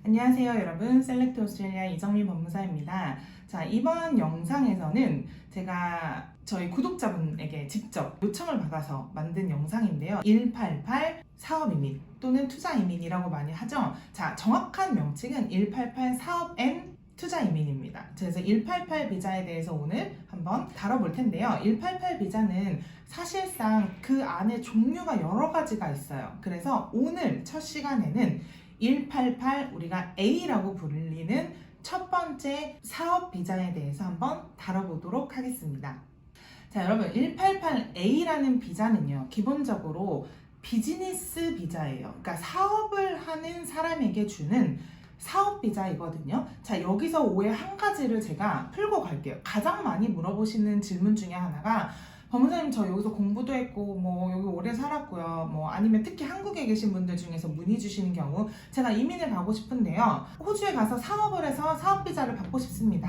안녕하세요 여러분, 셀렉트 오스트레일리아 이정미 법무사입니다. 자, 이번 영상에서는 제가 저희 구독자분에게 직접 요청을 받아서 만든 영상인데요. 188 사업이민 또는 투자이민이라고 많이 하죠. 자, 정확한 명칭은 188 사업 앤 투자이민입니다. 그래서 188 비자에 대해서 오늘 한번 다뤄볼 텐데요. 188 비자는 사실상 그 안에 종류가 여러 가지가 있어요. 그래서 오늘 첫 시간에는 188 우리가 A라고 불리는 첫 번째 사업 비자에 대해서 한번 다뤄보도록 하겠습니다. 자, 여러분 188A라는 비자는요, 기본적으로 비즈니스 비자예요. 그러니까 사업을 하는 사람에게 주는 사업 비자이거든요. 자, 여기서 오해 한 가지를 제가 풀고 갈게요. 가장 많이 물어보시는 질문 중에 하나가 법무사님 저 여기서 공부도 했고 뭐 여기 오래 살았고요, 뭐 아니면 특히 한국에 계신 분들 중에서 문의 주시는 경우 제가 이민을 가고 싶은데요, 호주에 가서 사업을 해서 사업비자를 받고 싶습니다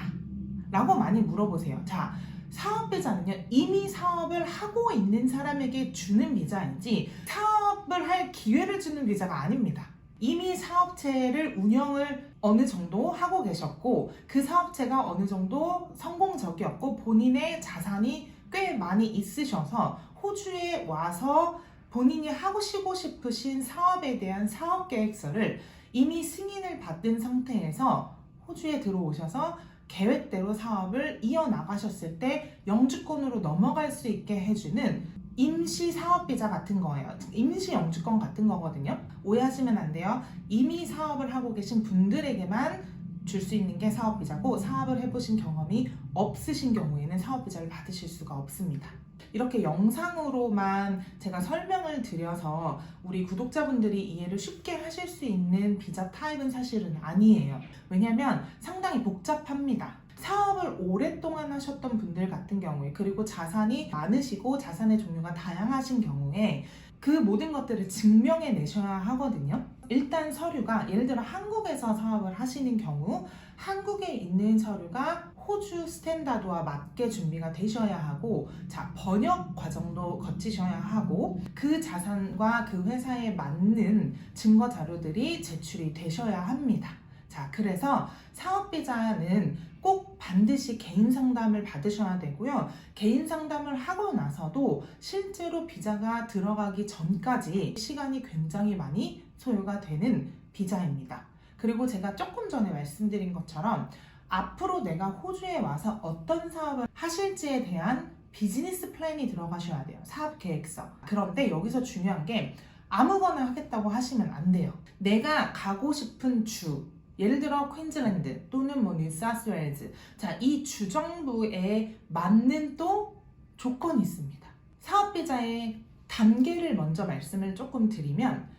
라고 많이 물어보세요. 자, 사업비자는요, 이미 사업을 하고 있는 사람에게 주는 비자인지 사업을 할 기회를 주는 비자가 아닙니다. 이미 사업체를 운영을 어느 정도 하고 계셨고 그 사업체가 어느 정도 성공적이었고 본인의 자산이 꽤 많이 있으셔서 호주에 와서 본인이 하고 싶으신 사업에 대한 사업 계획서를 이미 승인을 받은 상태에서 호주에 들어오셔서 계획대로 사업을 이어나가셨을 때 영주권으로 넘어갈 수 있게 해주는 임시 사업비자 같은 거예요. 임시 영주권 같은 거거든요. 오해하시면 안 돼요. 이미 사업을 하고 계신 분들에게만 줄 수 있는 게 사업비자고, 사업을 해보신 경험이 없으신 경우에는 사업비자를 받으실 수가 없습니다. 이렇게 영상으로만 제가 설명을 드려서 우리 구독자분들이 이해를 쉽게 하실 수 있는 비자 타입은 사실은 아니에요. 왜냐면 상당히 복잡합니다. 사업을 오랫동안 하셨던 분들 같은 경우에, 그리고 자산이 많으시고 자산의 종류가 다양하신 경우에 그 모든 것들을 증명해 내셔야 하거든요. 일단 서류가, 예를 들어 한국에서 사업을 하시는 경우 한국에 있는 서류가 호주 스탠다드와 맞게 준비가 되셔야 하고, 자, 번역 과정도 거치셔야 하고, 그 자산과 그 회사에 맞는 증거 자료들이 제출이 되셔야 합니다. 자, 그래서 사업비자는 꼭 반드시 개인 상담을 받으셔야 되고요. 개인 상담을 하고 나서도 실제로 비자가 들어가기 전까지 시간이 굉장히 많이 소요가 되는 비자입니다. 그리고 제가 조금 전에 말씀드린 것처럼 앞으로 내가 호주에 와서 어떤 사업을 하실지에 대한 비즈니스 플랜이 들어가셔야 돼요. 사업 계획서. 그런데 여기서 중요한 게 아무거나 하겠다고 하시면 안 돼요. 내가 가고 싶은 주, 예를 들어 퀸즐랜드 또는 뭐 뉴사우스웨일즈, 자, 이 주정부에 맞는 또 조건이 있습니다. 사업비자의 단계를 먼저 말씀을 조금 드리면,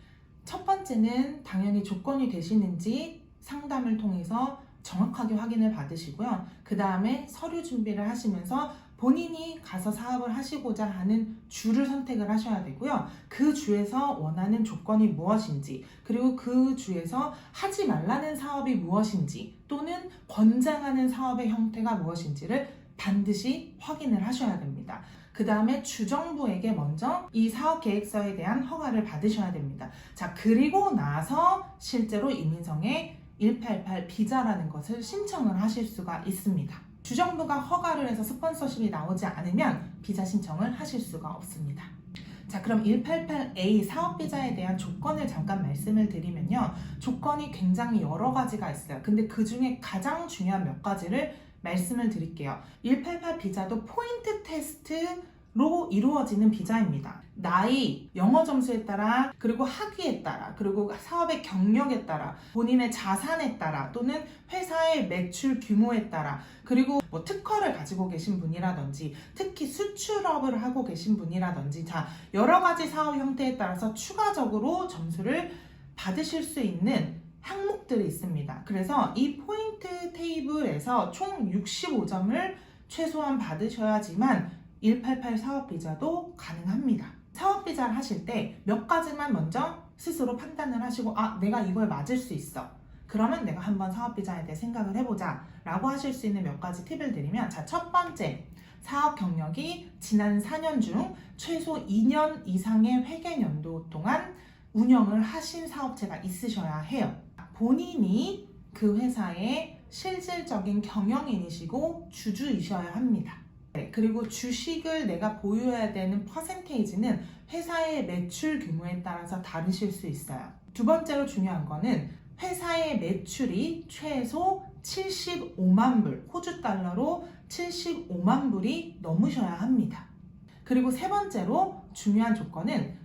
첫 번째는 당연히 조건이 되시는지 상담을 통해서 정확하게 확인을 받으시고요. 그 다음에 서류 준비를 하시면서 본인이 가서 사업을 하시고자 하는 주를 선택을 하셔야 되고요. 그 주에서 원하는 조건이 무엇인지, 그리고 그 주에서 하지 말라는 사업이 무엇인지, 또는 권장하는 사업의 형태가 무엇인지를 반드시 확인을 하셔야 됩니다. 그 다음에 주정부에게 먼저 이 사업 계획서에 대한 허가를 받으셔야 됩니다. 자, 그리고 나서 실제로 이민성에 188 비자라는 것을 신청을 하실 수가 있습니다. 주정부가 허가를 해서 스폰서십이 나오지 않으면 비자 신청을 하실 수가 없습니다. 자, 그럼 188A 사업비자에 대한 조건을 잠깐 말씀을 드리면요, 조건이 굉장히 여러 가지가 있어요. 근데 그 중에 가장 중요한 몇 가지를 말씀을 드릴게요. 188 비자도 포인트 테스트로 이루어지는 비자입니다. 나이, 영어 점수에 따라, 그리고 학위에 따라, 그리고 사업의 경력에 따라, 본인의 자산에 따라, 또는 회사의 매출 규모에 따라, 그리고 뭐 특허를 가지고 계신 분이라든지, 특히 수출업을 하고 계신 분이라든지, 자, 여러 가지 사업 형태에 따라서 추가적으로 점수를 받으실 수 있는 항목들이 있습니다. 그래서 이 포인트 테이블에서 총 65점을 최소한 받으셔야지만 188 사업비자도 가능합니다. 사업비자를 하실 때 몇 가지만 먼저 스스로 판단을 하시고, 아, 내가 이거에 맞을 수 있어, 그러면 내가 한번 사업비자에 대해 생각을 해보자 라고 하실 수 있는 몇 가지 팁을 드리면, 자, 첫 번째, 사업 경력이 지난 4년 중 최소 2년 이상의 회계연도 동안 운영을 하신 사업체가 있으셔야 해요. 본인이 그 회사의 실질적인 경영인이시고 주주이셔야 합니다. 네, 그리고 주식을 내가 보유해야 되는 퍼센테이지는 회사의 매출 규모에 따라서 다르실 수 있어요. 두 번째로 중요한 거는 회사의 매출이 최소 75만 불, 호주 달러로 75만 불이 넘으셔야 합니다. 그리고 세 번째로 중요한 조건은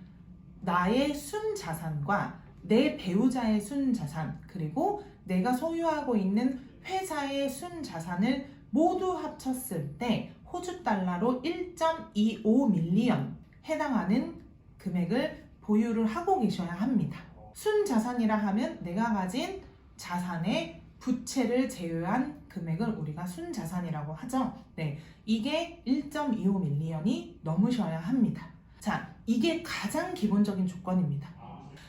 나의 순자산과 내 배우자의 순자산, 그리고 내가 소유하고 있는 회사의 순자산을 모두 합쳤을 때 호주 달러로 1.25 밀리언 해당하는 금액을 보유를 하고 계셔야 합니다. 순자산이라 하면 내가 가진 자산의 부채를 제외한 금액을 우리가 순자산이라고 하죠. 네, 이게 1.25 밀리언이 넘으셔야 합니다. 자, 이게 가장 기본적인 조건입니다.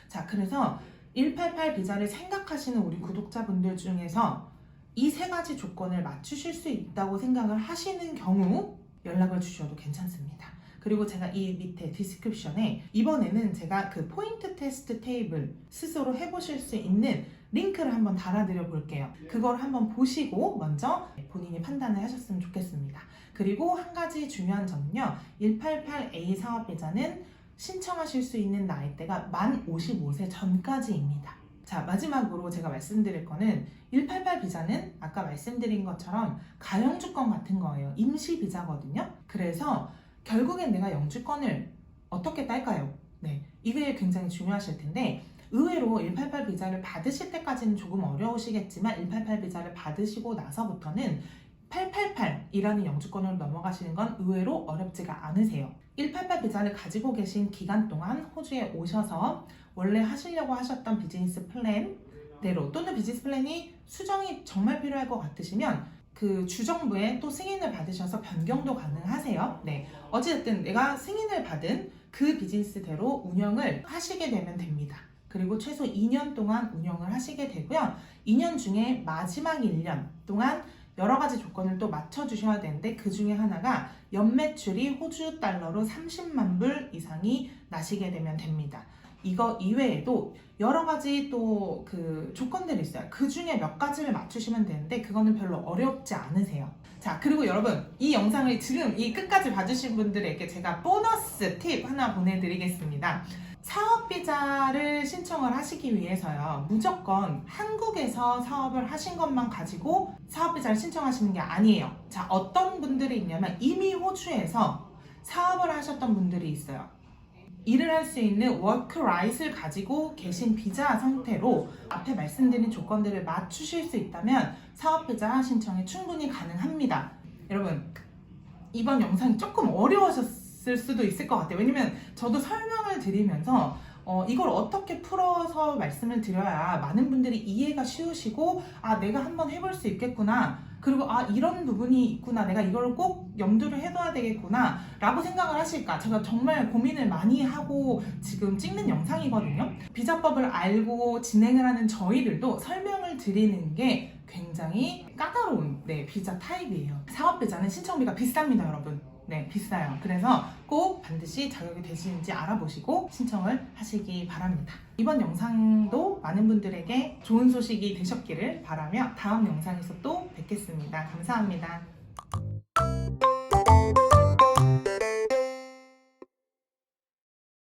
자, 그래서 188 비자를 생각하시는 우리 구독자분들 중에서 이 세 가지 조건을 맞추실 수 있다고 생각을 하시는 경우 연락을 주셔도 괜찮습니다. 그리고 제가 이 밑에 디스크립션에 이번에는 제가 그 포인트 테스트 테이블 스스로 해보실 수 있는 링크를 한번 달아드려 볼게요. 그걸 한번 보시고 먼저 본인이 판단을 하셨으면 좋겠습니다. 그리고 한 가지 중요한 점은요, 188A 사업비자는 신청하실 수 있는 나이대가 만 55세 전까지입니다. 자, 마지막으로 제가 말씀드릴 거는 188 비자는 아까 말씀드린 것처럼 가영주권 같은 거예요. 임시 비자거든요. 그래서 결국엔 내가 영주권을 어떻게 딸까요? 네, 이게 굉장히 중요하실 텐데 의외로 188 비자를 받으실 때까지는 조금 어려우시겠지만 188 비자를 받으시고 나서부터는 888이라는 영주권으로 넘어가시는 건 의외로 어렵지가 않으세요. 188 비자를 가지고 계신 기간 동안 호주에 오셔서 원래 하시려고 하셨던 비즈니스 플랜대로 또는 비즈니스 플랜이 수정이 정말 필요할 것 같으시면 그 주정부에 또 승인을 받으셔서 변경도 가능하세요. 네, 어찌됐든 내가 승인을 받은 그 비즈니스대로 운영을 하시게 되면 됩니다. 그리고 최소 2년 동안 운영을 하시게 되고요. 2년 중에 마지막 1년 동안 여러 가지 조건을 또 맞춰주셔야 되는데 그 중에 하나가 연매출이 호주 달러로 30만 불 이상이 나시게 되면 됩니다. 이거 이외에도 여러 가지 또 그 조건들이 있어요. 그 중에 몇 가지를 맞추시면 되는데 그거는 별로 어렵지 않으세요. 자, 그리고 여러분 이 영상을 지금 이 끝까지 봐주신 분들에게 제가 보너스 팁 하나 보내드리겠습니다. 사업비자를 신청을 하시기 위해서요, 무조건 한국에서 사업을 하신 것만 가지고 사업비자를 신청하시는 게 아니에요. 자, 어떤 분들이 있냐면 이미 호주에서 사업을 하셨던 분들이 있어요. 일을 할 수 있는 워크라이트를 가지고 계신 비자 상태로 앞에 말씀드린 조건들을 맞추실 수 있다면 사업비자 신청이 충분히 가능합니다. 여러분, 이번 영상이 조금 어려우셨을 수도 있을 것 같아요. 왜냐면 저도 설명을 드리면서 이걸 어떻게 풀어서 말씀을 드려야 많은 분들이 이해가 쉬우시고 아, 내가 한번 해볼 수 있겠구나, 그리고 아, 이런 부분이 있구나, 내가 이걸 꼭 염두를 해둬야 되겠구나 라고 생각을 하실까, 제가 정말 고민을 많이 하고 지금 찍는 영상이거든요. 비자법을 알고 진행을 하는 저희들도 설명을 드리는 게 굉장히 까다로운 비자 타입이에요. 사업비자는 신청비가 비쌉니다, 여러분. 네, 비싸요. 그래서 꼭 반드시 자격이 되시는지 알아보시고 신청을 하시기 바랍니다. 이번 영상도 많은 분들에게 좋은 소식이 되셨기를 바라며 다음 영상에서 또 뵙겠습니다. 감사합니다.